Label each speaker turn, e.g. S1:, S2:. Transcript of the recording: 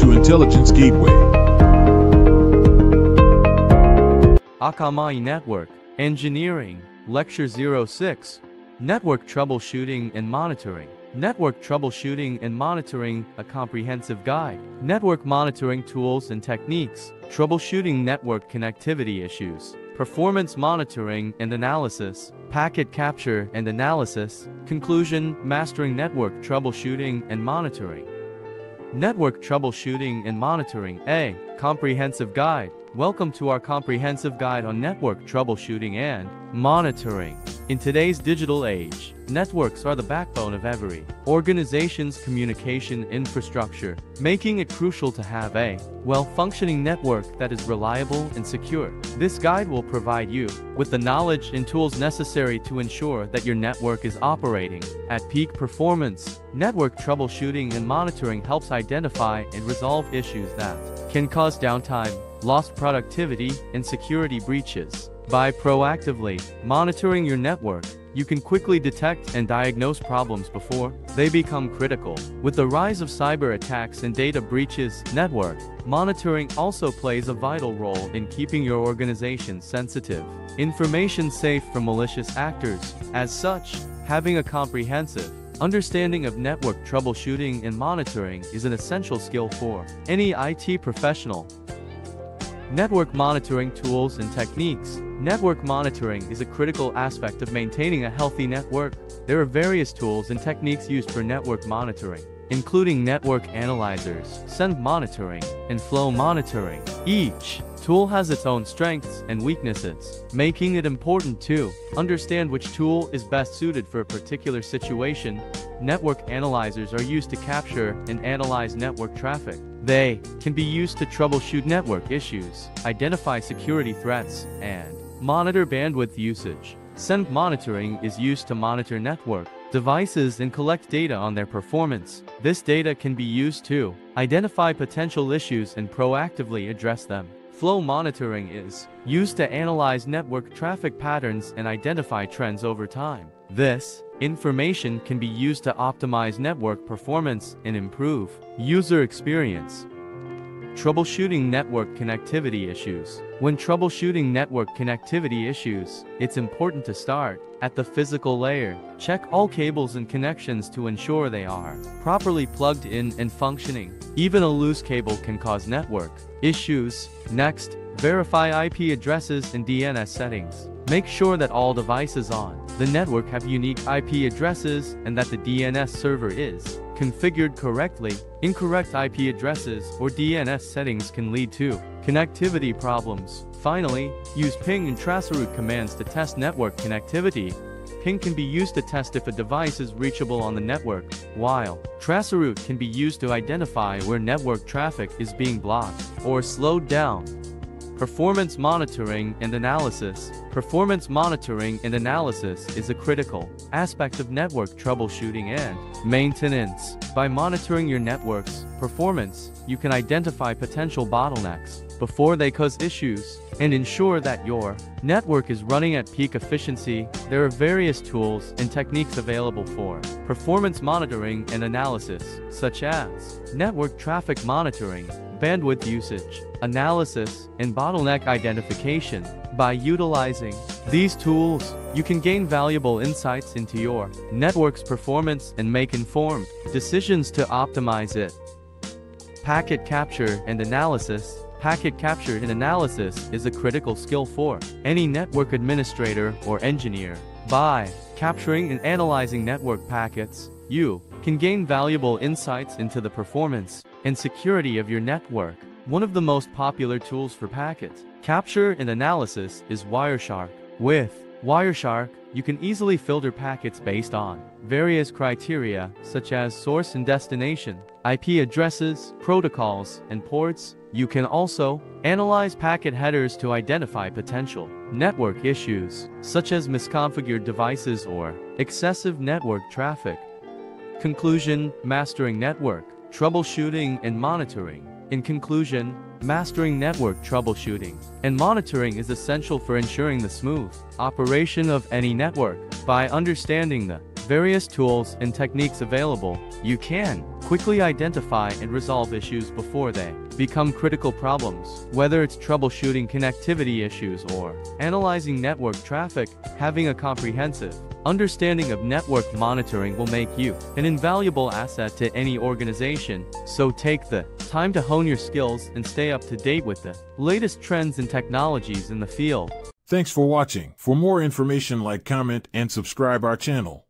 S1: to Intelligence Gateway.
S2: Akamai Network Engineering, Lecture 06, Network Troubleshooting and Monitoring. Network Troubleshooting and Monitoring, a comprehensive guide. Network monitoring tools and techniques. Troubleshooting network connectivity issues. Performance monitoring and analysis. Packet capture and analysis. Conclusion, mastering network troubleshooting and monitoring. Network Troubleshooting and Monitoring. A comprehensive guide. Welcome to our comprehensive guide on network troubleshooting and monitoring. In today's digital age, networks are the backbone of every organization's communication infrastructure, making it crucial to have a well-functioning network that is reliable and secure. This guide will provide you with the knowledge and tools necessary to ensure that your network is operating at peak performance. Network troubleshooting and monitoring helps identify and resolve issues that can cause downtime, lost productivity, and security breaches. By proactively monitoring your network, you can quickly detect and diagnose problems before they become critical. With the rise of cyber attacks and data breaches, network monitoring also plays a vital role in keeping your organization's sensitive information safe from malicious actors. As such, having a comprehensive understanding of network troubleshooting and monitoring is an essential skill for any IT professional. Network monitoring tools and techniques. Network monitoring is a critical aspect of maintaining a healthy network. There are various tools and techniques used for network monitoring, including network analyzers, send monitoring, and flow monitoring. Each tool has its own strengths and weaknesses, making it important to understand which tool is best suited for a particular situation. Network analyzers are used to capture and analyze network traffic. They can be used to troubleshoot network issues, identify security threats, and monitor bandwidth usage. Send monitoring is used to monitor network devices and collect data on their performance. This data can be used to identify potential issues and proactively address them. Flow monitoring is used to analyze network traffic patterns and identify trends over time. This information can be used to optimize network performance and improve user experience. Troubleshooting network connectivity issues. When troubleshooting network connectivity issues, it's important to start at the physical layer. Check all cables and connections to ensure they are properly plugged in and functioning. Even a loose cable can cause network issues. Next, verify IP addresses and DNS settings. Make sure that all devices on the network have unique IP addresses and that the DNS server is configured correctly. Incorrect IP addresses or DNS settings can lead to connectivity problems. Finally, use ping and traceroute commands to test network connectivity. Ping can be used to test if a device is reachable on the network, while traceroute can be used to identify where network traffic is being blocked or slowed down. Performance monitoring and analysis. Performance monitoring and analysis is a critical aspect of network troubleshooting and maintenance. By monitoring your network's performance, you can identify potential bottlenecks before they cause issues and ensure that your network is running at peak efficiency. There are various tools and techniques available for performance monitoring and analysis, such as network traffic monitoring, bandwidth usage analysis, and bottleneck identification. By utilizing these tools, you can gain valuable insights into your network's performance and make informed decisions to optimize it. Packet capture and analysis. Packet capture and analysis is a critical skill for any network administrator or engineer. By capturing and analyzing network packets, you can gain valuable insights into the performance and security of your network. One of the most popular tools for packet capture and analysis is Wireshark. With Wireshark, you can easily filter packets based on various criteria such as source and destination, IP addresses, protocols, and ports. You can also analyze packet headers to identify potential network issues, such as misconfigured devices or excessive network traffic. Conclusion: mastering network troubleshooting and monitoring. In conclusion, mastering network troubleshooting and monitoring is essential for ensuring the smooth operation of any network. By understanding the various tools and techniques available, you can quickly identify and resolve issues before they become critical problems. Whether it's troubleshooting connectivity issues or analyzing network traffic, having a comprehensive understanding of network monitoring will make you an invaluable asset to any organization. So take the time to hone your skills and stay up to date with the latest trends and technologies in the field.
S1: Thanks for watching. For more information, like, comment, and subscribe our channel.